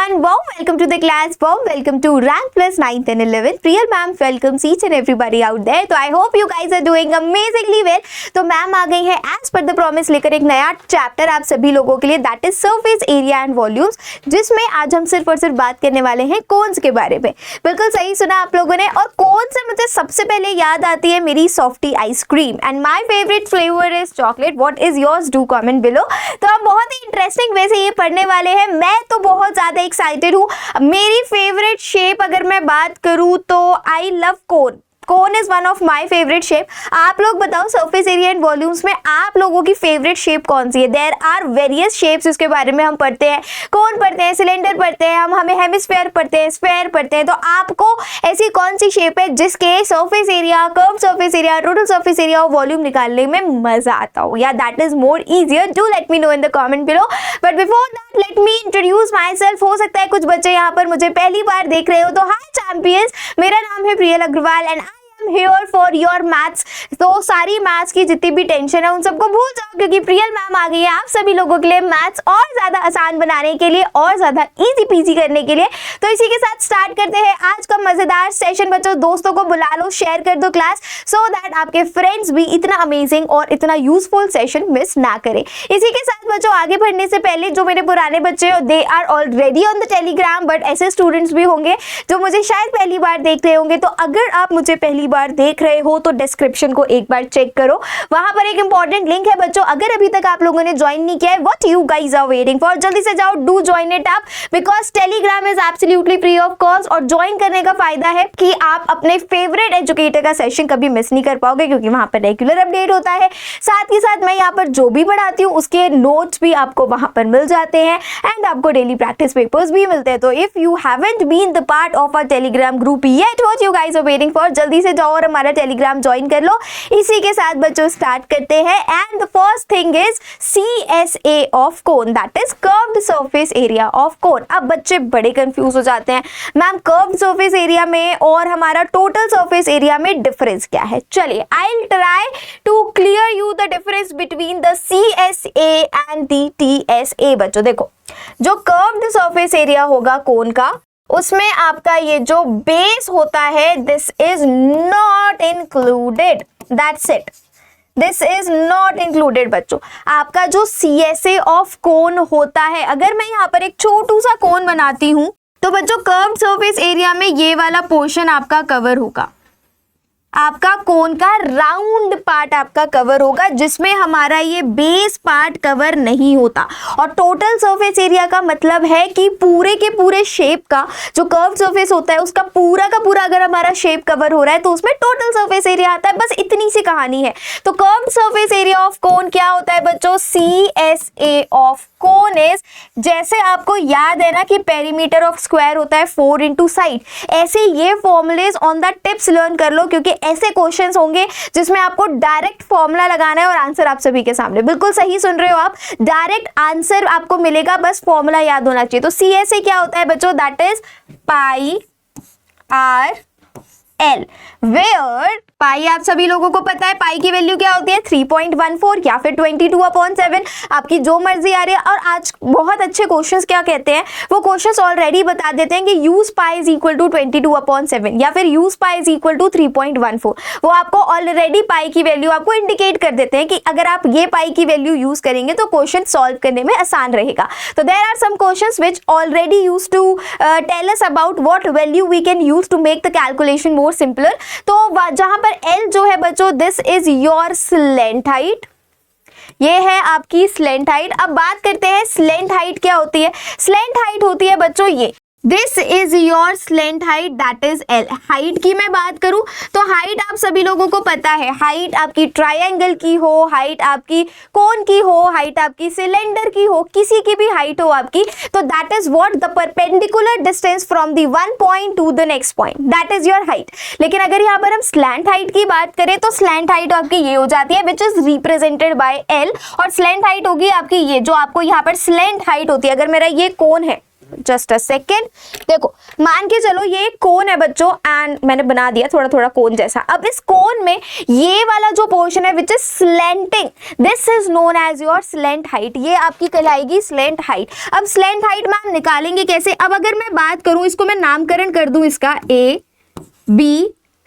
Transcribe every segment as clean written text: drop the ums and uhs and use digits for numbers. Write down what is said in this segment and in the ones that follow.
everyone, warm welcome to the class, warm welcome to Rank Plus 9th and 11th. Priyal ma'am welcomes each and everybody out there. तो I hope you guys are doing amazingly well. तो ma'am आ गई है as per the promise लेकर एक नया chapter आप सभी लोगों के लिए, that is surface area and volumes, जिसमें आज हम सिर्फ और सिर्फ बात करने वाले हैं कोन्स के बारे में। बिल्कुल सही सुना आप लोगों ने। और कोन से मुझे सबसे पहले याद आती है मेरी softy ice cream and my favourite flavour is chocolate. What is yours, do comment below. तो हम बहुत ही इंटरेस्टिंग वे से ये पढ़ने वाले हैं। मैं तो बहुत ज़्यादा एक्साइटेड हूँ। मेरी फेवरेट शेप अगर मैं बात करूँ तो I love cone. Cone is one of my favourite shape. आप लोग बताओ सर्फेस एरिया एंड वॉल्यूम्स में आप लोगों की फेवरेट शेप कौन सी है? देयर आर वेरियस शेप्स जिसके बारे में हम पढ़ते हैं। कोन पढ़ते हैं, सिलेंडर पढ़ते हैं, हमें हेमिस्फेयर पढ़ते हैं, स्फेयर पढ़ते हैं। तो आपको ऐसी कौन सी शेप है जिसके surface area, curve surface area, total surface area और वॉल्यूम निकालने में मजा आता हो? या that is more easier, do let me know in the comment below. But before that let me introduce my self. हो सकता है कुछ बच्चे यहाँ पर मुझे पहली बार देख रहे हो, तो हाय चैंपियंस, मेरा नाम है Priyal Agarwal and here for your maths। तो सारी मैथ्स की जितनी भी टेंशन है उन सबको भूल जाओ, क्योंकि प्रियल मैम आ गई है आप सभी लोगों के लिए मैथ्स और ज्यादा आसान बनाने के लिए और ज्यादा इजी पीजी करने के लिए। तो इसी के साथ स्टार्ट करते हैं आज का मजेदार सेशन। बच्चों दोस्तों को बुला लो, शेयर कर दो क्लास, सो दैट आपके फ्रेंड्स भी इतना अमेजिंग और इतना यूजफुल सेशन मिस ना करें। इसी के साथ बच्चों आगे बढ़ने से पहले जो मेरे पुराने बच्चे हो they are already on the Telegram, but ऐसे स्टूडेंट्स भी होंगे जो मुझे शायद पहली बार देख रहे होंगे। तो अगर आप मुझे पहली बार देख रहे हो तो डिस्क्रिप्शन को एक बार चेक करो, वहां पर एक इंपॉर्टेंट लिंक है बच्चों। अगर अभी तक आप लोगों ने ज्वाइन नहीं किया है, what you guys are waiting for? जल्दी से जाओ, do join it up, because Telegram is absolutely free of cost. और ज्वाइन करने का फायदा है कि आप अपने फेवरेट एजुकेटर का सेशन कभी मिस नहीं कर पाओगे, क्योंकि वहां पर रेगुलर अपडेट होता है। साथ ही साथ मैं यहाँ पर जो भी पढ़ाती हूँ उसके नोट्स भी आपको वहां पर मिल जाते हैं एंड आपको डेली प्रैक्टिस पेपर्स भी मिलते हैं। तो if you haven't been the part of a Telegram group yet, what you guys are waiting for? जल्दी से जाओ और हमारा टेलीग्राम ज्वाइन कर लो। इसी के साथ बच्चों स्टार्ट करते हैं and the first thing is CSA of cone, that is curved surface area of कोन। अब बच्चे बड़े कंफ्यूज हो जाते हैं, मैम कर्व्ड सरफेस एरिया में और हमारा टोटल सरफेस एरिया में डिफरेंस क्या है? चलिए I will try to clear you the difference between the CSA and the TSA। बच्चों देखो, जो कर्व्ड सरफेस एरिया होगा कोन का, उसमें आपका ये जो बेस होता है this is not included, that's it, this is not included. बच्चों आपका जो CSA ऑफ कोन होता है, अगर मैं यहाँ पर एक छोटू सा कोन बनाती हूं तो बच्चों कर्व्ड सरफेस एरिया में ये वाला पोर्शन आपका कवर होगा, आपका कोन का राउंड पार्ट आपका कवर होगा, जिसमें हमारा ये बेस पार्ट कवर नहीं होता। और टोटल सरफेस एरिया का मतलब है कि पूरे के पूरे शेप का जो कर्व सरफेस होता है उसका पूरा का पूरा अगर हमारा शेप कवर हो रहा है तो उसमें टोटल सरफेस एरिया आता है। बस इतनी सी कहानी है। तो कर्व सरफेस एरिया ऑफ कोन क्या होता है बच्चों? CSA ऑफ कोन इज, जैसे आपको याद है ना कि पेरीमीटर ऑफ स्क्वायर होता है 4 इंटू साइड, ऐसे ये formulas on the tips learn कर लो, क्योंकि ऐसे क्वेश्चंस होंगे जिसमें आपको डायरेक्ट फॉर्मूला लगाना है और आंसर आप सभी के सामने। बिल्कुल सही सुन रहे हो आप, डायरेक्ट आंसर आपको मिलेगा, बस फॉर्मूला याद होना चाहिए। तो CSA क्या होता है बच्चों? That is pi R L, where pi आप सभी लोगों को पता है पाई की वैल्यू क्या होती है? 3.14 या फिर 22/7, आपकी जो मर्जी आ रही है। और आज बहुत अच्छे क्वेश्चंस क्या कहते हैं, वो क्वेश्चंस ऑलरेडी बता देते हैं कि use pi is equal to 22/7 या फिर use pi is equal to 3.14। वो आपको ऑलरेडी पाई की वैल्यू आपको इंडिकेट कर देते हैं कि अगर आप ये पाई की वैल्यू यूज करेंगे तो क्वेश्चन सॉल्व करने में आसान रहेगा। तो there are some questions which already use to tell us about what value we can use to make the calculation more simpler. तो जहां पर L जो है बच्चों, this is your slant height, ये है आपकी स्लेंट हाइट। अब बात करते हैं स्लेंट हाइट क्या होती है। स्लेंट हाइट होती है बच्चों ये, this is your slant height, that is L। Height की मैं बात करूं तो हाइट आप सभी लोगों को पता है, हाइट आपकी ट्रायंगल की हो, हाइट आपकी कोन की हो, हाइट आपकी सिलेंडर की हो, किसी की भी हाइट हो आपकी, तो that is what the perpendicular distance from the one point two the next point, that is your height. लेकिन अगर यहाँ पर हम स्लैंट हाइट की बात करें तो स्लैंट हाइट आपकी ये हो जाती है which is represented by L, और स्लैंट हाइट होगी आपकी ये, जो आपको यहाँ पर स्लैंट हाइट होती है। अगर मेरा ये कोन है जस्ट अ सेकेंड। देखो मान के चलो ये एक कोन है बच्चों, एंड मैंने बना दिया थोड़ा थोड़ा कोन जैसा। अब इस कोन में ये वाला जो पोर्शन है which is slanting, this is known as your slant height. ये आपकी कहलाएगी स्लेंट हाइट। अब स्लेंट हाइट में हम निकालेंगे कैसे? अब अगर मैं बात करूं, इसको मैं नामकरण कर दूं इसका A B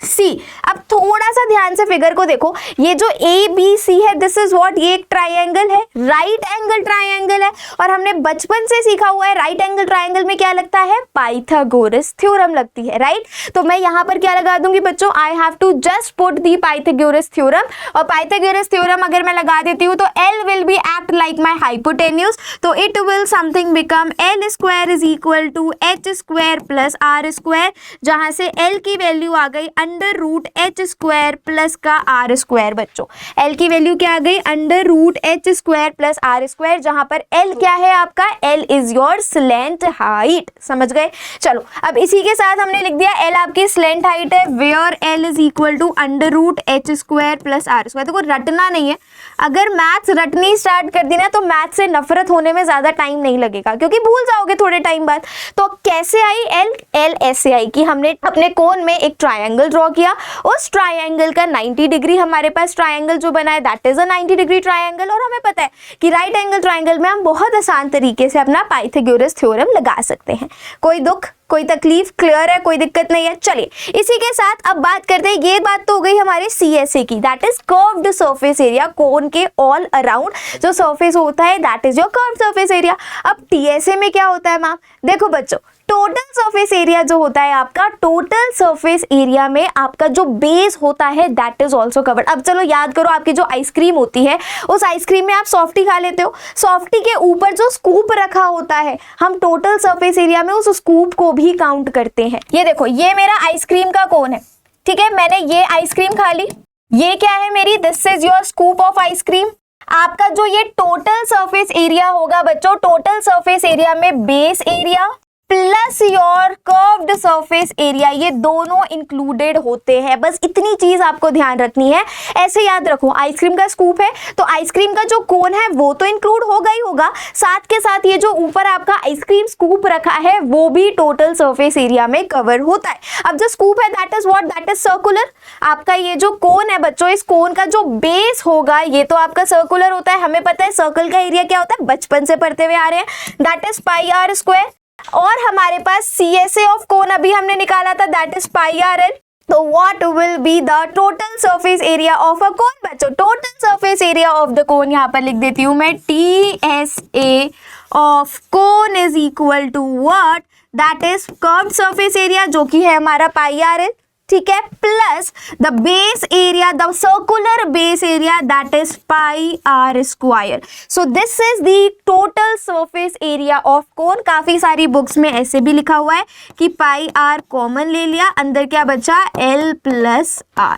C। अब थोड़ा सा ध्यान से फिगर को देखो, ये जो ABC है दिस इज व्हाट, ये एक ट्राइंगल है, राइट एंगल ट्राइंगल है, और हमने बचपन से सीखा हुआ है राइट एंगल ट्राइंगल में क्या लगता है? पाइथागोरस थ्योरम लगती है, राइट। तो मैं यहाँ पर क्या लगा दूंगी बच्चों? I have to just put the Pythagoras theorem, और पाइथागोरस थ्योरम अगर मैं लगा देती हूँ तो L will be act like my hypotenuse, तो it will something become L square is equal to H square plus R square, जहां से L की वैल्यू आ गई under root H square plus का R स्क्वायर। बच्चों L की value क्या आ गई? Under root H square plus R square, जहां पर L क्या है आपका? L is your slant height. समझ गए? चलो अब इसी के साथ हमने लिख दिया L आपकी स्लेंट हाइट है, where L is equal to under root H square plus R square. देखो रटना नहीं है, अगर मैथ्स रटनी स्टार्ट कर दी ना तो मैथ्स से नफरत होने में ज्यादा टाइम नहीं लगेगा, क्योंकि भूल जाओगे थोड़े टाइम बाद। तो कैसे आई L ऐसे आई कि हमने अपने कोन में एक ट्रायंगल ड्रॉ किया, उस ट्रायंगल का 90 डिग्री हमारे पास ट्रायंगल जो बना है that is a 90 degree triangle, और हमें पता है कि राइट एंगल ट्रायंगल में हम बहुत आसान तरीके से अपना पाइथागोरस थ्योरम लगा सकते हैं। कोई दुख, कोई तकलीफ? क्लियर है, कोई दिक्कत नहीं है। चलिए इसी के साथ अब बात करते हैं, ये बात तो हो गई हमारे CSA की, that is curved surface area. Cone के ऑल अराउंड जो सरफेस होता है that is your curved surface area. अब TSA में क्या होता है मैम? देखो बच्चों टोटल सरफेस एरिया जो होता है आपका, टोटल सरफेस एरिया में आपका जो बेस होता है दैट इज ऑल्सो कवर्ड। अब चलो याद करो, आपकी जो आइसक्रीम होती है उस आइसक्रीम में आप सॉफ्टी खा लेते हो, सॉफ्टी के ऊपर जो स्कूप रखा होता है हम टोटल सरफेस एरिया में उस स्कूप को भी काउंट करते हैं। ये देखो ये मेरा आइसक्रीम का कोन है, ठीक है, मैंने ये आइसक्रीम खा ली, ये क्या है मेरी? This is your scoop of ice cream. आपका जो ये टोटल सरफेस एरिया होगा बच्चों, टोटल सरफेस एरिया में base area plus your curved surface area, ये दोनों इंक्लूडेड होते हैं। बस इतनी चीज आपको ध्यान रखनी है, ऐसे याद रखो। आइसक्रीम का स्कूप है तो आइसक्रीम का जो कोन है वो तो इंक्लूड होगा ही होगा, साथ के साथ ये जो ऊपर आपका आइसक्रीम स्कूप रखा है वो भी टोटल सरफेस एरिया में कवर होता है। अब जो स्कूप है that is what? That is circular. आपका ये जो कोन है बच्चों, इस कोन का जो बेस होगा ये तो आपका सर्कुलर होता है। हमें पता है सर्कल का एरिया क्या होता है, बचपन से पढ़ते हुए आ रहे हैं, that is pi R square. और हमारे पास CSA ऑफ कोन अभी हमने निकाला था दैट इज पाई RL। तो what will be the total surface area of a cone बच्चों? Total surface area of the cone यहाँ पर लिख देती हूँ मैं, TSA of cone is equal to what? That is curved surface area जो कि है हमारा पाई RL, ठीक है, plus the base area, the circular base area that is pi R square. So this is the total surface area of कोन। काफी सारी books में ऐसे भी लिखा हुआ है कि पाई R कॉमन ले लिया, अंदर क्या बचा? L plus R।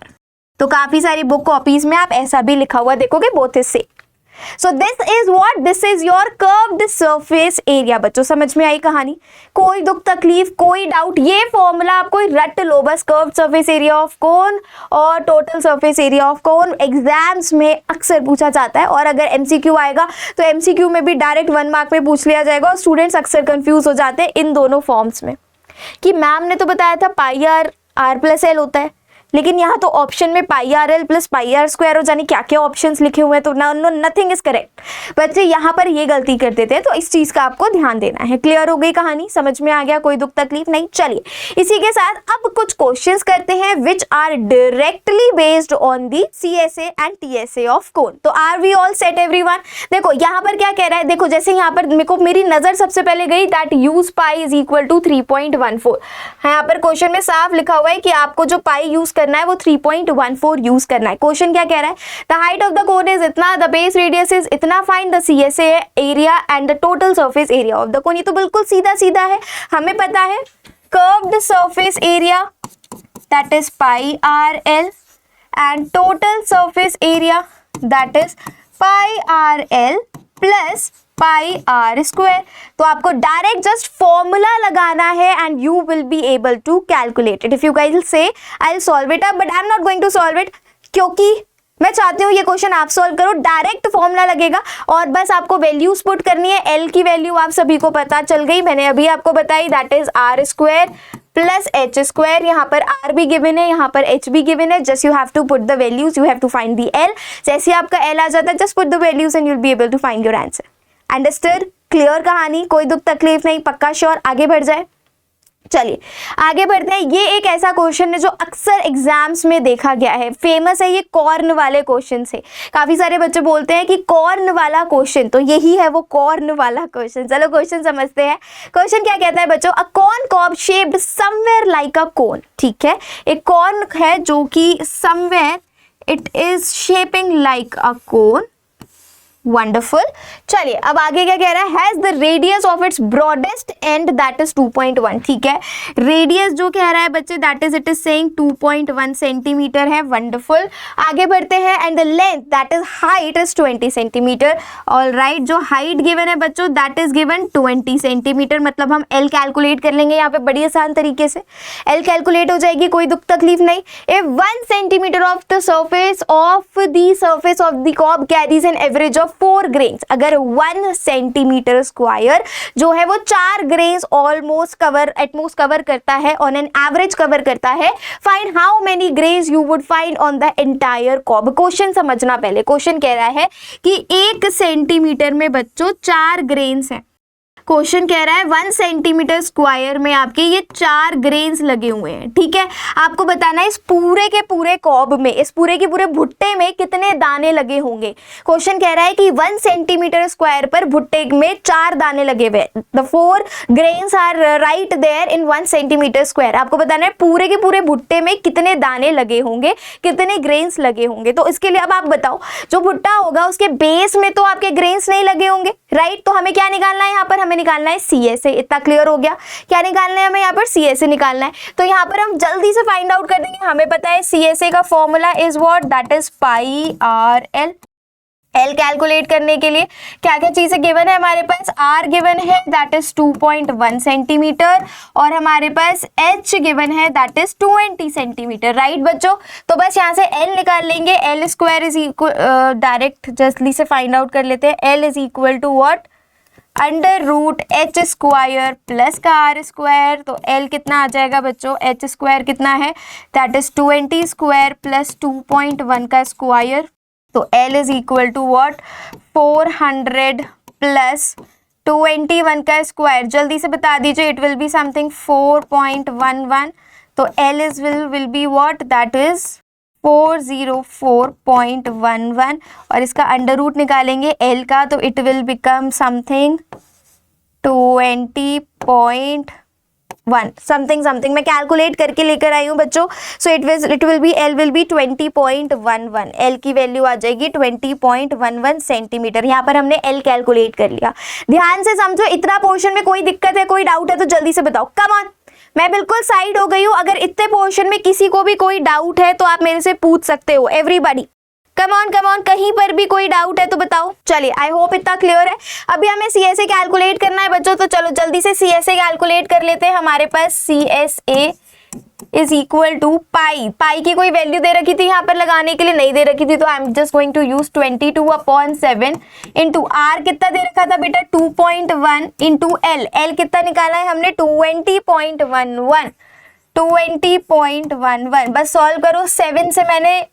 तो काफी सारी बुक कॉपीज में आप ऐसा भी लिखा हुआ देखोगे, both is same. So this is what? This is your curved surface area. बच्चों समझ में आई कहानी? कोई दुख तकलीफ, कोई डाउट? ये फॉर्मूला आपको रट लो बस, curved surface area of cone और total surface area of cone exams में अक्सर पूछा जाता है, और अगर MCQ आएगा तो MCQ में भी डायरेक्ट 1 मार्क में पूछ लिया जाएगा। और स्टूडेंट्स अक्सर कंफ्यूज हो जाते हैं इन दोनों फॉर्म्स में कि मैम ने तो बताया था पाई R प्लस L होता है, लेकिन यहाँ तो ऑप्शन में पाई RL plus pi R square हो, जाने क्या क्या ऑप्शंस लिखे हुए हैं, तो नथिंग इज करेक्ट। बच्चे यहाँ पर ये गलती कर देते हैं, तो इस चीज का आपको ध्यान देना है। क्लियर हो गई कहानी? समझ में आ गया? कोई दुख तकलीफ नहीं? चलिए इसी के साथ अब कुछ क्वेश्चंस करते हैं which are directly based on the CSA and TSA of cone. तो are we all set everyone? देखो यहाँ पर क्या कह रहा है, देखो जैसे यहाँ पर मेरी नजर सबसे पहले गई that use pi is equal to 3.14। यहाँ पर क्वेश्चन में साफ लिखा हुआ है कि आपको जो पाई यूज करना है वो 3.14 यूज करना है। क्वेश्चन क्या कह रहा है? The height of the cone is इतना, द बेस रेडियस इज इतना, find the CSA area and the total surface area of the cone. ये तो बिल्कुल सीधा सीधा है, हमें पता है curved surface area that is pi RL and total surface area that is pi RL plus pi R square. तो आपको डायरेक्ट जस्ट फॉर्मूला लगाना है and you will be able to calculate it. If you guys say I will solve it up, but I am not going to solve it, क्योंकि मैं चाहती हूँ ये question आप सॉल्व करो, डायरेक्ट फॉर्मूला लगेगा और बस आपको वैल्यूज पुट करनी है। एल की वैल्यू आप सभी को पता चल गई, मैंने अभी आपको बताई, that is R square plus H square. यहाँ पर आर भी गिवन है, यहाँ पर एच भी गिवन है, just you have to put the values, you have to find the L. जैसे आपका एल आ जाता है, just put the values and you will be able to find your answer. Understood? Clear कहानी, कोई दुख तकलीफ नहीं, पक्का श्योर? आगे बढ़ जाए, चलिए आगे बढ़ते हैं। ये एक ऐसा क्वेश्चन है जो अक्सर एग्जाम्स में देखा गया है, फेमस है ये कॉर्न वाले क्वेश्चन से। काफी सारे बच्चे बोलते हैं कि कॉर्न वाला क्वेश्चन, तो यही है वो कॉर्न वाला क्वेश्चन। चलो क्वेश्चन समझते हैं। क्वेश्चन क्या कहता है बच्चों, a corn cob shaped somewhere like a cone. ठीक है, एक कॉर्न है जो कि somewhere it is shaping like a cone. Wonderful. चलिए अब आगे क्या कह रहा है, has the radius of its broadest end that is 2.1। ठीक है, रेडियस जो कह रहा है बच्चे, that is it is saying 2.1 centimetre है। वंडरफुल। आगे बढ़ते हैं, and the length that is height is 20 centimetre. All right, जो हाइट गिवन है बच्चों दैट इज गिवन 20 सेंटीमीटर। मतलब हम एल कैलकुलेट कर लेंगे यहाँ पे बड़ी आसान तरीके से, एल कैलकुलेट हो जाएगी, कोई दुख तकलीफ नहीं। If 1 centimetre of the surface of the cob carries an average of 4 grains, अगर 1 सेंटीमीटर स्क्वायर जो है वो 4 grains almost cover at most cover करता है, ऑन एन एवरेज कवर करता है, find how many grains you would find on the entire cob. Question समझना पहले, क्वेश्चन कह रहा है कि 1 सेंटीमीटर में बच्चों 4 ग्रेन्स हैं। क्वेश्चन कह रहा है 1 सेंटीमीटर स्क्वायर में आपके ये 4 ग्रेन्स लगे हुए हैं। ठीक है, आपको बताना है इस पूरे के पूरे कॉब में, इस पूरे के पूरे भुट्टे में कितने दाने लगे होंगे। क्वेश्चन कह रहा है कि 1 सेंटीमीटर स्क्वायर पर भुट्टे में 4 दाने लगे हुए, the 4 grains are right there in 1 centimetre square. आपको बताना है पूरे के पूरे भुट्टे में कितने दाने लगे होंगे, कितने ग्रेन्स लगे होंगे। तो इसके लिए अब आप बताओ, जो भुट्टा होगा उसके बेस में तो आपके ग्रेन्स नहीं लगे होंगे, राइट। तो हमें क्या निकालना है, यहाँ पर हमें निकालना है CSA। इतना क्लियर हो गया, क्या निकालना है हमें यहाँ पर, CSA निकालना है। तो यहाँ पर हम जल्दी से फाइंड आउट कर देंगे। हमें पता है CSA का formula is what, that is pi R L. L calculate करने के लिए क्या क्या चीजें गिवन है हमारे पास, आर गिवन है दैट इज 2.1 सेंटीमीटर और हमारे पास एच गिवन है दैट इज 20 सेंटीमीटर, राइट बच्चों। तो बस यहाँ से एल निकाल लेंगे, L square is equal, direct जल्दी से फाइंड आउट कर लेते हैं। L is equal to what, under root H square plus का आर स्क्वायर। तो एल कितना आ जाएगा बच्चों, एच स्क्वायर कितना है, दैट इज 20 स्क्वायर प्लस 2.1 का स्क्वायर। तो L is equal to what, 400 plus 21 का स्क्वायर। जल्दी से बता दीजिए, इट विल बी समथिंग 4.11। तो L is will be what, that is 404.11 और इसका अंडर रूट निकालेंगे एल का, तो it will become something 20.1 something. मैं कैलकुलेट करके लेकर आई हूँ बच्चों। So L will be 20.11। L की वैल्यू आ जाएगी 20.11 सेंटीमीटर। यहाँ पर हमने एल कैलकुलेट कर लिया। ध्यान से समझो, इतना पोर्शन में कोई दिक्कत है, कोई डाउट है तो जल्दी से बताओ। कम ऑन, मैं बिल्कुल साइड हो गई हूँ। अगर इतने पोर्शन में किसी को भी कोई डाउट है तो आप मेरे से पूछ सकते हो। एवरीबॉडी कम ऑन, कहीं पर भी कोई डाउट है तो बताओ। चलिए, आई होप इतना क्लियर है। अभी हमें CSA कैलकुलेट करना है बच्चों, तो चलो जल्दी से CSA कैलकुलेट कर लेते हैं। हमारे पास CSA इज इक्वल टू पाई की कोई वैल्यू दे रखी थी यहाँ पर लगाने के लिए, नहीं दे रखी थी, तो I am just going to use 22/7 into R कितना दे रखा था बेटा, 2.1 इंटू एल कितना निकाला है हमने, 20.11। बस सॉल्व करो। 7 से मैंने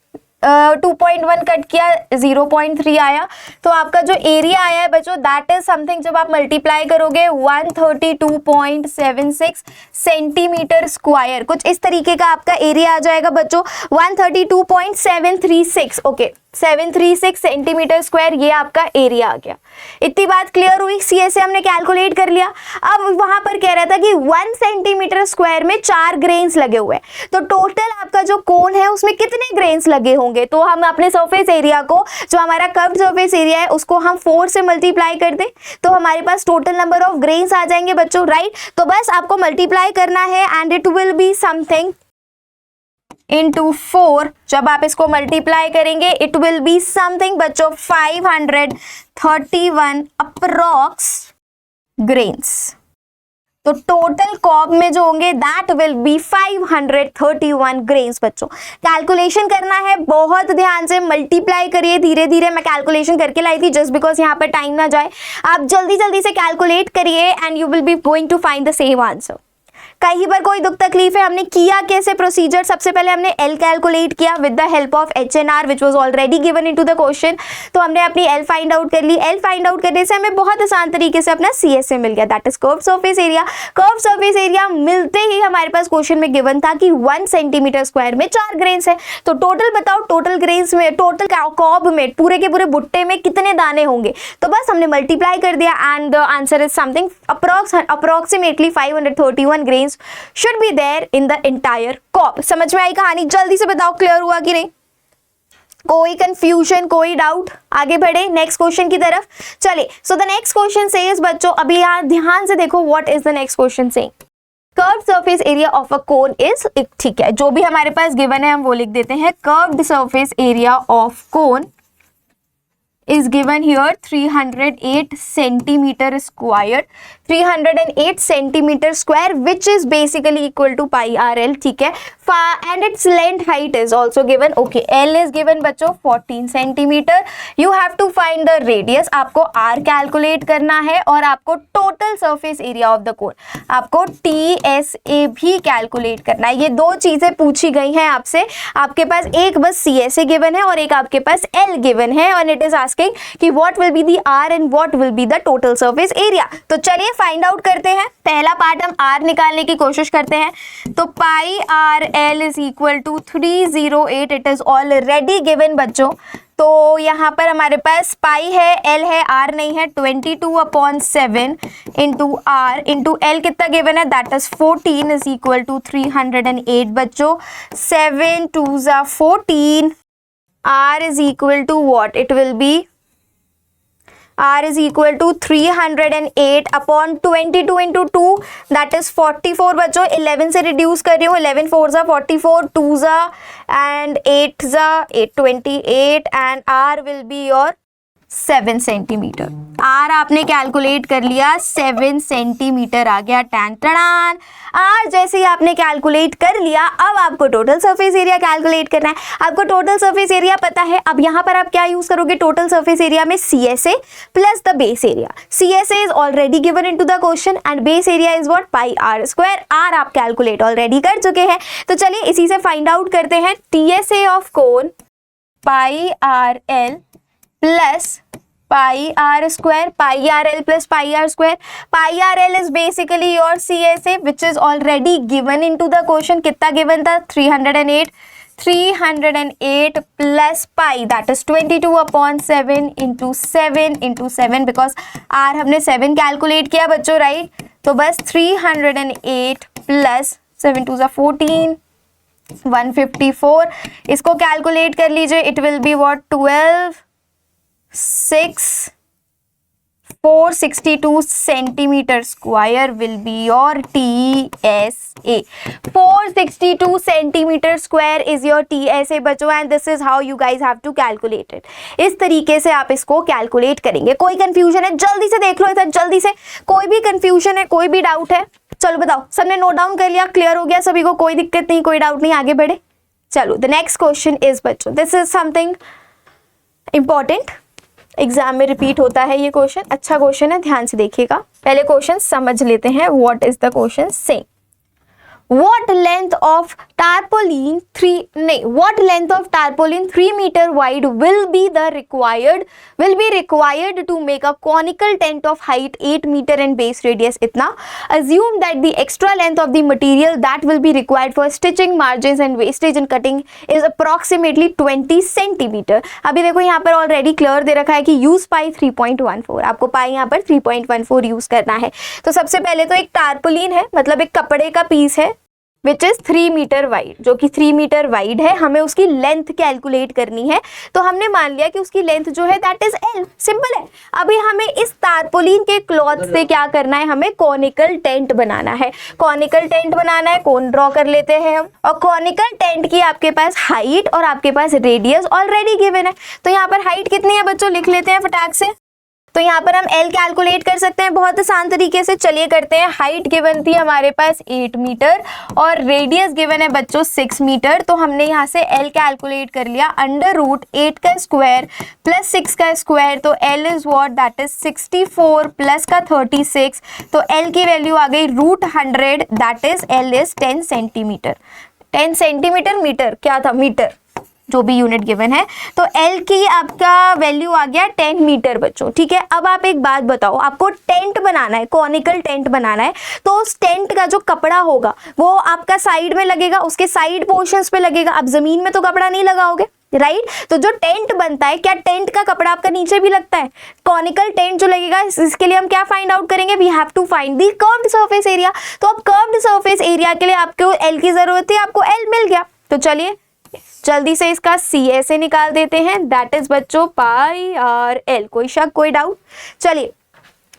2.1 कट किया, 0.3 आया। तो आपका जो एरिया आया है बच्चों, दैट इज समथिंग, जब आप मल्टीप्लाई करोगे 132.76 सेंटीमीटर स्क्वायर, कुछ इस तरीके का आपका एरिया आ जाएगा बच्चों, 132.736। ओके, 736 सेंटीमीटर स्क्वायर ये आपका एरिया आ गया। इतनी बात क्लियर हुई। CSA हमने कैलकुलेट कर लिया। अब वहां पर कह रहा था कि 1 सेंटीमीटर स्क्वायर में 4 ग्रेन्स लगे हुए हैं, तो टोटल आपका जो कोन है उसमें कितने ग्रेन्स लगे होंगे। तो हम अपने सरफेस एरिया को, जो हमारा कर्व्ड सरफेस एरिया है, उसको हम 4 से मल्टीप्लाई कर दें तो हमारे पास टोटल नंबर ऑफ ग्रेन्स आ जाएंगे बच्चों, राइट। तो बस आपको मल्टीप्लाई करना है and it will be something into 4। जब आप इसको मल्टीप्लाई करेंगे इट विल बी समथिंग बच्चों 531 अप्रॉक्स ग्रेन्स। तो टोटल कॉब में जो होंगे दैट विल बी 531 ग्रेन्स। बच्चों कैलकुलेशन करना है, बहुत ध्यान से मल्टीप्लाई करिए धीरे धीरे। मैं कैलकुलेशन करके लाई थी जस्ट बिकॉज यहाँ पर टाइम ना जाए। आप जल्दी जल्दी से कैलकुलेट करिए and you will be going to find the same answer. कहीं पर कोई दुख तकलीफ है? हमने किया कैसे प्रोसीजर? सबसे पहले हमने एल कैलकुलेट किया with the help of HNR which was already given into the question. तो हमने अपनी एल फाइंड आउट कर ली। एल फाइंड आउट करने से हमें बहुत आसान तरीके से अपना CSA मिल गया, that is curve surface area. Curve surface area मिलते ही हमारे पास क्वेश्चन में गिवन था कि 1 सेंटीमीटर स्क्वायर में 4 ग्रेन्स है। तो टोटल बताओ, टोटल ग्रेन्स में, टोटल कॉब में, पूरे के पूरे भुट्टे में कितने दाने होंगे? तो बस हमने मल्टीप्लाई कर दिया and the answer is something approximately 531 grains should be there in the entire cob। समझ में आई कहानी? जल्दी से बताओ क्लियर हुआ कि नहीं? कोई कंफ्यूजन, कोई डाउट? आगे बढ़े नेक्स्ट क्वेश्चन की तरफ। चलिए, so the next question says बच्चों, अभी यहाँ ध्यान से देखो what is the next question saying. Curved surface area of a cone is, ठीक है, जो भी हमारे पास गिवन है हम वो लिख देते हैं। Curved surface area of cone is given here 308 centimeter square, 308 centimeter square which is basically equal to pi RL, ठीक है। And its length height is also given, okay, L is given बच्चों 14 centimeter। You have to find the radius, आपको R calculate करना है और आपको total surface area of the cone, आपको TSA भी कैलकुलेट करना है। ये दो चीजें पूछी गई हैं आपसे। आपके पास एक बस CSA गिवन है और एक आपके पास L गिवन है और इट इज कि what will be the R and what will be the total surface area। तो चलिए फाइंड आउट करते हैं। पहला पार्ट हम R निकालने की कोशिश करते हैं। तो pi RL is equal to 308, it is already given बच्चों। तो यहाँ पर हमारे पास पाई है, L है, R नहीं है। 22/7 इंटू R इंटू L कितना गिवन है? That is 14 is equal to 308 बच्चों। 7 2s are 14। R is equal to what? It will be R is equal to 308 upon 22 into 2 that is 44 बच्चों। 11 से रिड्यूस कर रही हूँ, 11 4s are 44, 2s are and 8s are 828 and R will be your 7 centimetre. R आपने calculate कर लिया, 7 centimetre आ गया। Tan टड़ान, R जैसे ही आपने कैलकुलेट कर लिया, अब आपको टोटल सरफेस एरिया कैलकुलेट करना है। आपको टोटल सरफेस एरिया पता है। अब यहाँ पर आप क्या यूज करोगे? टोटल सरफेस एरिया में CSA plus the base area. CSA is already given into the question and base area is what? Pi R square. R आप कैलकुलेट ऑलरेडी कर चुके हैं। तो चलिए इसी से फाइंड आउट करते हैं। TSA of cone pi RL plus pi R square, pi RL plus pi R square. Pi RL is basically your CSA which is already given into the question। कितना given था? 308। 308 plus pi that is 22/7 into 7 into 7 because R हमने 7 calculate किया बच्चों, right? तो बस 308 plus 7 2s are 14, 154। इसको calculate कर लीजिए, it will be what? 12 6 462 centimetre square will be your TSA। 462 centimetre square is your TSA बच्चों and this is how you guys have to calculate it. इस तरीके से आप इसको कैलकुलेट करेंगे। कोई कंफ्यूजन है? जल्दी से देख लो इधर, जल्दी से। कोई भी कंफ्यूजन है, कोई भी डाउट है? चलो बताओ, सबने नोट डाउन कर लिया? क्लियर हो गया सभी को? कोई दिक्कत नहीं, कोई डाउट नहीं, आगे बढ़े। चलो द नेक्स्ट क्वेश्चन इज बच्चों, this is something important, exam में रिपीट होता है ये क्वेश्चन। अच्छा क्वेश्चन है, ध्यान से देखिएगा। पहले क्वेश्चन समझ लेते हैं। What is the question saying? What length of tarpaulin 3 meter wide will be required to make a conical tent of height 8 meter and base radius इतना? Assume that the extra length of the material that will be required for stitching, margins and wastage and cutting is approximately 20 centimeter। अभी देखो यहाँ पर already clear दे रखा है कि use पाई 3.14। आपको पाई यहाँ पर 3.14 यूज करना है। तो सबसे पहले तो एक टारपोलिन है, मतलब एक कपड़े का पीस है विच इज 3 मीटर वाइड, जो कि 3 मीटर वाइड है। हमें उसकी लेंथ कैलकुलेट करनी है। तो हमने मान लिया कि उसकी लेंथ जो है दैट इज L, सिंपल है। अभी हमें इस टारपोलिन के क्लॉथ से क्या करना है? हमें कॉनिकल टेंट बनाना है। कॉनिकल टेंट बनाना है, कौन ड्रॉ कर लेते हैं हम। और कॉनिकल टेंट की आपके पास हाइट और आपके पास रेडियस ऑलरेडी गिवन है। तो यहाँ पर हाइट कितनी है बच्चों? लिख लेते हैं फटाक से। तो यहाँ पर हम L कैलकुलेट कर सकते हैं बहुत आसान तरीके से। चलिए करते हैं। हाइट गिवन थी हमारे पास 8 मीटर और रेडियस गिवन है बच्चों 6 मीटर। तो हमने यहाँ से L कैलकुलेट कर लिया, अंडर रूट 8 का स्क्वायर प्लस 6 का स्क्वायर, तो L is what, that is 64 plus का 36, तो L की वैल्यू आ गई root 100, that is L is 10 centimetre. 10 centimetre, metre क्या था, मीटर, जो भी यूनिट गिवन है। तो L की आपका वैल्यू आ गया 10 मीटर बच्चों, ठीक है। अब आप एक बात बताओ, आपको टेंट बनाना है, कॉनिकल टेंट बनाना है, तो उस टेंट का जो कपड़ा होगा वो आपका साइड में लगेगा, उसके साइड पोर्शंस पे लगेगा। आप जमीन में तो कपड़ा नहीं लगाओगे, राइट। तो जो टेंट बनता है, क्या टेंट का कपड़ा आपका नीचे भी लगता है? कॉनिकल टेंट जो लगेगा, इसके लिए हम क्या फाइंड आउट करेंगे, we have to find the curved surface area. तो अब कर्व्ड सरफेस एरिया के लिए आपको L की जरूरत थी, आपको L मिल गया। तो चलिए जल्दी से इसका CSA निकाल देते हैं, दैट इज बच्चों पाई आर L। कोई शक, कोई डाउट? चलिए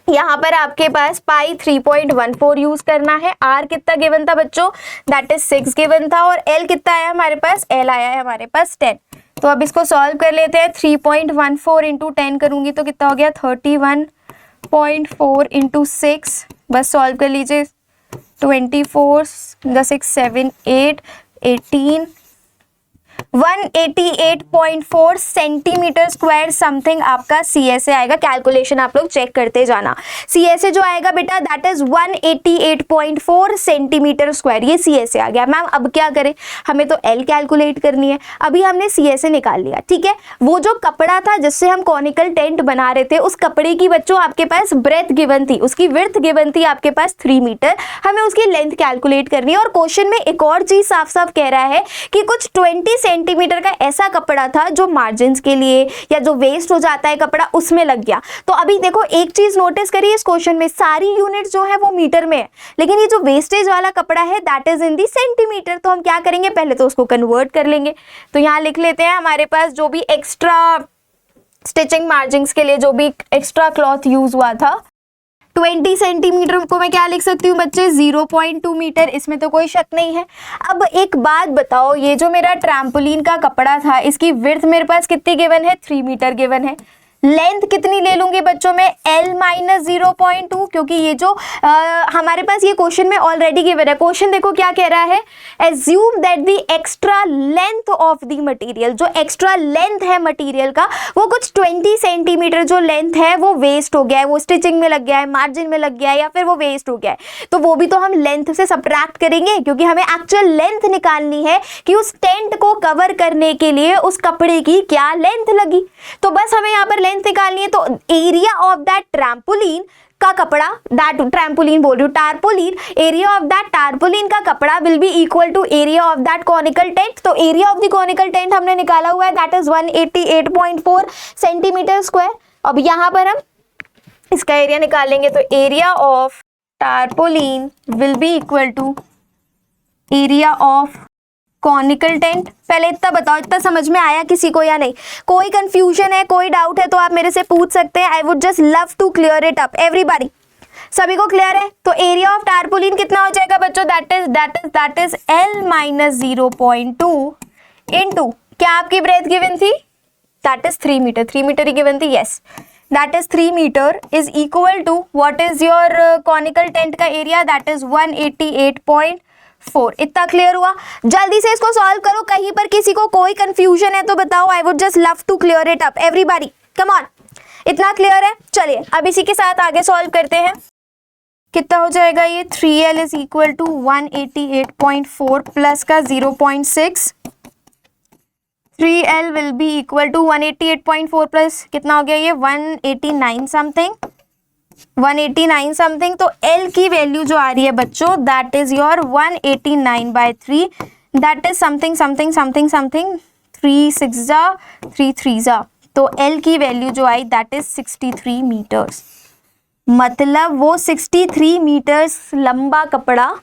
यहाँ पर आपके पास पाई 3.14 यूज करना है। R कितना गिवन था बच्चों, दैट इज 6 गिवन था, और L कितना आया हमारे पास, L आया है हमारे पास 10। तो अब इसको सॉल्व कर लेते हैं। 3.14 इंटू 10 करूंगी तो कितना हो गया, 31.4 इंटू 6, बस सॉल्व कर लीजिए। 24 6 7 8 18 188.4 सेंटीमीटर स्क्वायर समथिंग आपका CSA आएगा। कैलकुलेशन आप लोग चेक करते जाना। CSA जो आएगा बेटा दैट इज 188.4 सेंटीमीटर स्क्वायर, ये CSA आ गया। मैम अब क्या करें, हमें तो L कैलकुलेट करनी है। अभी हमने CSA निकाल लिया, ठीक है। वो जो कपड़ा था जिससे हम कॉनिकल टेंट बना रहे थे, उस कपड़े की बच्चों आपके पास ब्रेथ गिवन थी, उसकी विड्थ गिवन थी आपके पास 3 मीटर। हमें उसकी लेंथ कैलकुलेट करनी है। और क्वेश्चन में एक और चीज साफ साफ कह रहा है कि कुछ 20 सेंटीमीटर का ऐसा कपड़ा था जो मार्जिन के लिए या जो वेस्ट हो जाता है कपड़ा, उसमें लग गया। तो अभी देखो एक चीज नोटिस करिए, इस क्वेश्चन में सारी यूनिट जो है वो मीटर में है, लेकिन ये जो वेस्टेज वाला कपड़ा है that is in the centimetre. तो हम क्या करेंगे, पहले तो उसको कन्वर्ट कर लेंगे। तो यहाँ लिख लेते हैं हमारे पास जो भी एक्स्ट्रा स्टिचिंग मार्जिन के लिए जो भी एक्स्ट्रा क्लॉथ यूज हुआ था, 20 सेंटीमीटर को मैं क्या लिख सकती हूँ बच्चे, 0.2 मीटर। इसमें तो कोई शक नहीं है। अब एक बात बताओ, ये जो मेरा ट्रैम्पोलिन का कपड़ा था, इसकी विड्थ मेरे पास कितनी गिवन है, 3 मीटर गिवन है। लेंथ कितनी ले लूंगी बच्चों में, L माइनस 0.2, क्योंकि ये जो हमारे पास ये क्वेश्चन में ऑलरेडी गिवन है। क्वेश्चन देखो क्या कह रहा है, assume that the extra length of the material, जो एक्स्ट्रा लेंथ है मटेरियल का वो कुछ 20 सेंटीमीटर जो लेंथ है वो वेस्ट हो गया है, वो स्टिचिंग में लग गया है, मार्जिन में लग गया है, या फिर वो वेस्ट हो गया है। तो वो भी तो हम लेंथ से सबट्रैक्ट करेंगे, क्योंकि हमें एक्चुअल लेंथ निकालनी है कि उस टेंट को कवर करने के लिए उस कपड़े की क्या लेंथ लगी। तो बस हमें यहाँ पर लेंथ निकालनी है। तो एरिया ऑफ दैट ट्रैम्पोलिन का कपड़ा, दैट ट्रैम्पोलिन बोल रही हूँ, tarpaulin, area of that tarpaulin का कपड़ा will be equal to area of that conical tent. तो area of the conical tent हमने निकाला हुआ है, दैट इज 188.4 सेंटीमीटर स्क्वायर। अब यहाँ पर हम इसका एरिया निकालेंगे, तो area of tarpaulin will be equal to area of conical tent. पहले इतना बताओ, इतना समझ में आया किसी को या नहीं? कोई कंफ्यूजन है, कोई डाउट है तो आप मेरे से पूछ सकते हैं। I would just love to clear it up everybody. सभी को क्लियर है? तो एरिया ऑफ टारपोलिन कितना हो जाएगा बच्चों, that is L minus 0.2 into क्या आपकी ब्रेथ गिवन थी, दैट इज 3 मीटर। 3 मीटर ही गिवन थी, yes, that is 3 metre is equal to what is your conical tent का एरिया, दैट इज 188.4। इतना क्लियर हुआ? जल्दी से इसको सॉल्व करो। कहीं पर किसी को कोई कंफ्यूजन है तो बताओ। I would just love to clear it up everybody, come on. इतना क्लियर है? चलिए अब इसी के साथ आगे सॉल्व करते हैं। कितना हो जाएगा ये, 3L is equal to 188.4 plus का 0.6। 3L will be equal to 188.4 plus कितना हो गया ये, 189 समथिंग, 189 समथिंग। तो L की वैल्यू जो आ रही है बच्चों that is your 189/3, that is something something something something, 3 6 जा 3 3 जा। तो L की वैल्यू जो आई दैट इज 63 मीटर्स। मतलब वो 63 मीटर्स लंबा कपड़ा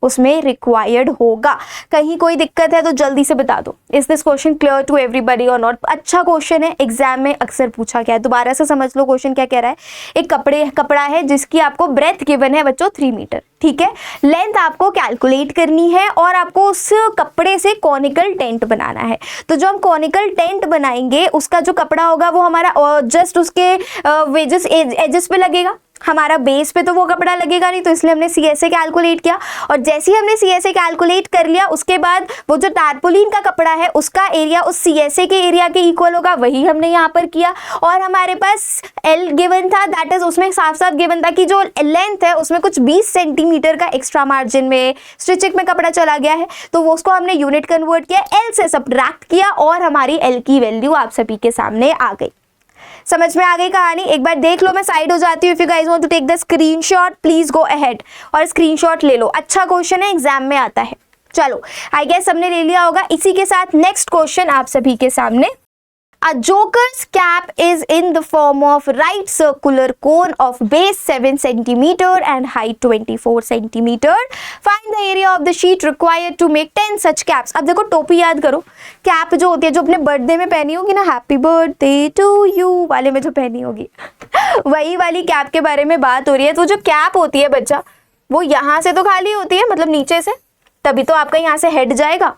उसमें रिक्वायर्ड होगा। कहीं कोई दिक्कत है तो जल्दी से बता दो। Is this question clear to everybody और नॉट? अच्छा क्वेश्चन है, एग्जाम में अक्सर पूछा गया है। दोबारा से समझ लो क्वेश्चन क्या कह रहा है। एक कपड़ा है जिसकी आपको ब्रेथ गिवन है बच्चों 3 मीटर, ठीक है। लेंथ आपको कैलकुलेट करनी है और आपको उस कपड़े से कॉनिकल टेंट बनाना है। तो जो हम कॉनिकल टेंट बनाएंगे उसका जो कपड़ा होगा वो हमारा जस्ट उसके वेजेस एजेस पे लगेगा, हमारा बेस पे तो वो कपड़ा लगेगा नहीं, तो इसलिए हमने CSA कैलकुलेट किया। और जैसे ही हमने CSA कैलकुलेट कर लिया उसके बाद वो जो टारपोलिन का कपड़ा है उसका एरिया उस CSA के एरिया के इक्वल होगा, वही हमने यहाँ पर किया। और हमारे पास L गिवन था, दैट इज उसमें साफ साफ गिवन था कि जो लेंथ है उसमें कुछ 20 सेंटीमीटर का एक्स्ट्रा मार्जिन में स्टिचिंग में कपड़ा चला गया है, तो वो उसको हमने यूनिट कन्वर्ट किया, L से सब्ट्रैक्ट किया और हमारी L की वैल्यू आप सभी के सामने आ गई। समझ में आ गई कहानी? एक बार देख लो, मैं साइड हो जाती हूँ। If you guys want to take the screenshot please go ahead और स्क्रीनशॉट ले लो। अच्छा क्वेश्चन है, एग्जाम में आता है। चलो आई गेस सबने ले लिया होगा। इसी के साथ नेक्स्ट क्वेश्चन आप सभी के सामने। A joker's cap is in the form of right circular cone of base 7 cm and height 24 cm. Find the area of the sheet required to make 10 such caps. अब देखो टोपी याद करो, कैप जो होती है जो अपने बर्थडे में पहनी होगी ना, हैप्पी बर्थडे टू यू वाले में जो पहनी होगी वही वाली कैप के बारे में बात हो रही है। तो जो कैप होती है बच्चा वो यहाँ से तो खाली होती है, मतलब नीचे से, तभी तो आपका यहाँ से हेड जाएगा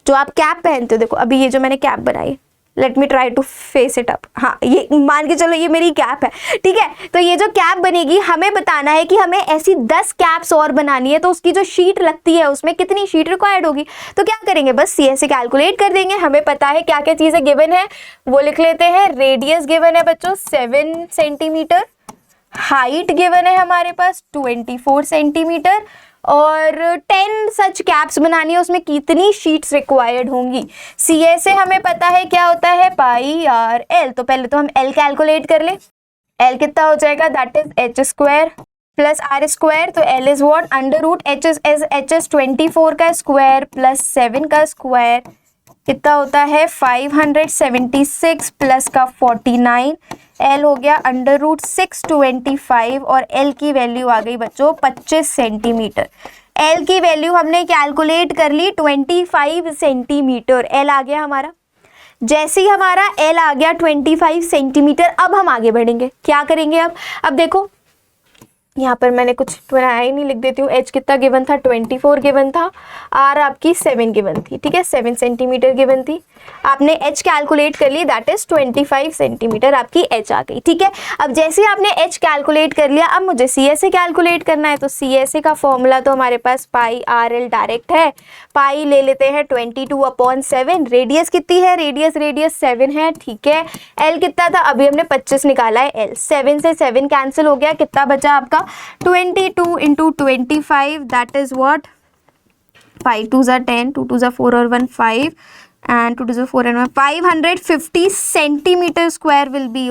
जो आप कैप पहनते हो। देखो अभी ये जो मैंने कैप बनाई, let me try to face it up. हाँ, ये मान के चलो ये मेरी कैप है, ठीक है। तो ये जो कैप बनेगी हमें बताना है कि हमें ऐसी 10 कैप्स और बनानी है, तो उसकी जो शीट लगती है उसमें कितनी शीट रिक्वायर्ड होगी। तो क्या करेंगे, बस CSA कैलकुलेट कर देंगे। हमें पता है क्या क्या चीज़ें गिवन है, वो लिख लेते हैं। रेडियस गिवन है बच्चों 7 सेंटीमीटर, हाइट गिवन है हमारे पास 24 सेंटीमीटर और 10 सच कैप्स बनानी है, उसमें कितनी शीट्स रिक्वायर्ड होंगी। CSA हमें पता है क्या होता है, पाई आर एल। तो पहले तो हम L कैलकुलेट कर ले। L कितना हो जाएगा, that is h square plus r square. तो L is what, under root h is 24 का स्क्वायर प्लस 7 का स्क्वायर, कितना होता है 576 प्लस का 49। L हो गया अंडर रूट 625 और L की वैल्यू आ गई बच्चों 25 सेंटीमीटर। L की वैल्यू हमने कैलकुलेट कर ली 25 सेंटीमीटर। L आ गया हमारा। जैसे ही हमारा L आ गया 25 सेंटीमीटर, अब हम आगे बढ़ेंगे। क्या करेंगे अब देखो यहाँ पर मैंने कुछ बनाया ही नहीं, लिख देती हूँ। H कितना गिवन था, 24 गिवन था, R आपकी 7 गिवन थी, ठीक है, 7 सेंटीमीटर गिवन थी। आपने H कैलकुलेट कर ली, दैट इज 25 सेंटीमीटर आपकी H आ गई, ठीक है। अब जैसे आपने H कैलकुलेट कर लिया, अब मुझे CSA कैलकुलेट करना है। तो CSA का फॉर्मूला तो हमारे पास पाई आर एल डायरेक्ट है। पाई ले लेते हैं 22/7। रेडियस कितनी है, रेडियस 7 है, ठीक है। L कितना था, अभी हमने 25 निकाला है। L 7 से 7 कैंसिल हो गया, कितना बचा आपका 22 इंटू 25, दैट इज व्हाट 5 2 10, 2 2 4 और 1 5 and 2 2 4 and 1 550 centimetre square will be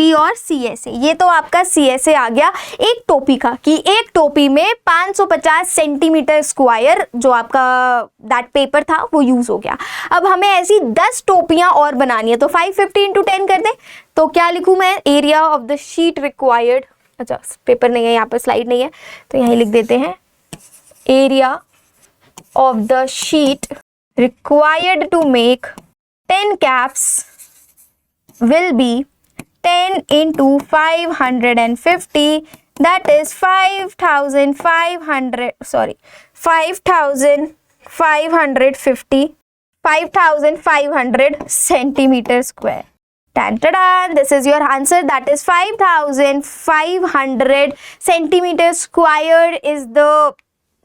your CSA। ये तो आपका CSA आ गया एक टोपी का, कि एक टोपी में 550 सेंटीमीटर स्क्वायर जो आपका दैट पेपर था वो यूज हो गया। अब हमें ऐसी 10 टोपियां और बनानी है, तो 550 इंटू 10 कर दे। तो क्या लिखूं मैं, area of the sheet required, अच्छा पेपर नहीं है यहाँ पर, स्लाइड नहीं है, तो यहीं लिख देते हैं area of the sheet required to make 10 caps will be 10 into 550, that is 5,500 centimeter square. Tan-ta-dan, this is your answer, that is 5,500 centimeter square is the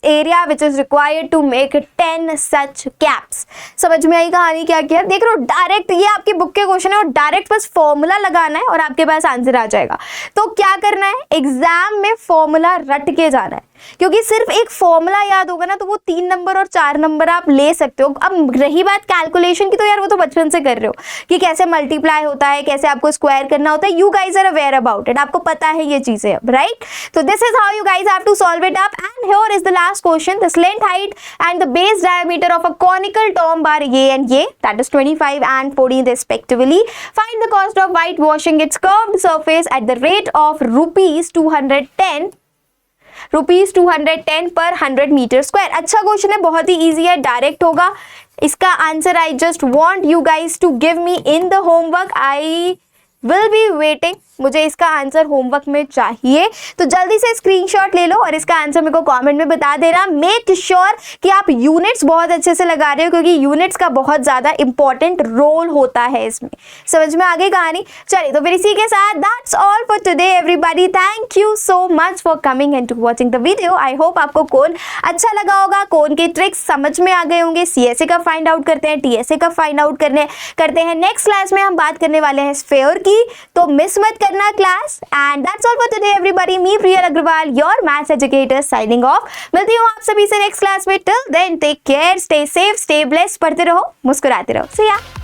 area which is required to make 10 such caps. समझ में आई कहानी क्या किया? देख रहे हो, direct ये आपकी बुक के क्वेश्चन है और डायरेक्ट बस फॉर्मूला लगाना है और आपके पास आंसर आ जाएगा। तो क्या करना है, एग्जाम में फॉर्मूला रट के जाना है, क्योंकि सिर्फ एक फॉर्मूला याद होगा ना तो वो 3 नंबर और 4 नंबर आप ले सकते हो। अब रही बात कैलकुलेशन की, तो यार वो तो बचपन से कर रहे हो कि कैसे मल्टीप्लाई होता है, कैसे आपको स्क्वायर करना होता है। You guys are aware about it, आपको पता है ये चीजें अब, राइट? तो this is how you guys have to solve it up. And here is the last question, the slant height and the base diameter of a conical tomb are ये and ये, that is 25 and 14 respectively. Find the cost of whitewashing its curved surface at the rate of rupees 210 ₹210 पर 100 metre square. अच्छा question है, बहुत ही easy है, direct होगा इसका answer. I just want you guys to give me in the homework, I will be waiting. मुझे इसका answer homework में चाहिए, तो जल्दी से स्क्रीनशॉट ले लो और इसका आंसर मेरे को कमेंट में बता देना। मेक श्योर कि आप यूनिट्स बहुत अच्छे से लगा रहे हो, क्योंकि यूनिट्स का बहुत ज़्यादा इंपॉर्टेंट रोल होता है इसमें। समझ में आ गई कहानी? चलिए, तो फिर इसी के साथ that's all for today everybody. Thank you so much for coming and to watching the video. I hope आपको कौन अच्छा लगा होगा, कौन के ट्रिक्स समझ में आ गए होंगे। CSA का फाइंड आउट करते हैं, TSA का फाइंड आउट करते हैं। नेक्स्ट क्लास में हम बात करने वाले हैं स्फीयर की, तो मिस मत करना class. And that's all for today everybody. Me Priyal Agarwal, your maths educator, signing off. मिलती हूँ आप सभी से नेक्स्ट क्लास में। Till then take care, stay safe, stay blessed. पढ़ते रहो, मुस्कुराते रहो। See ya।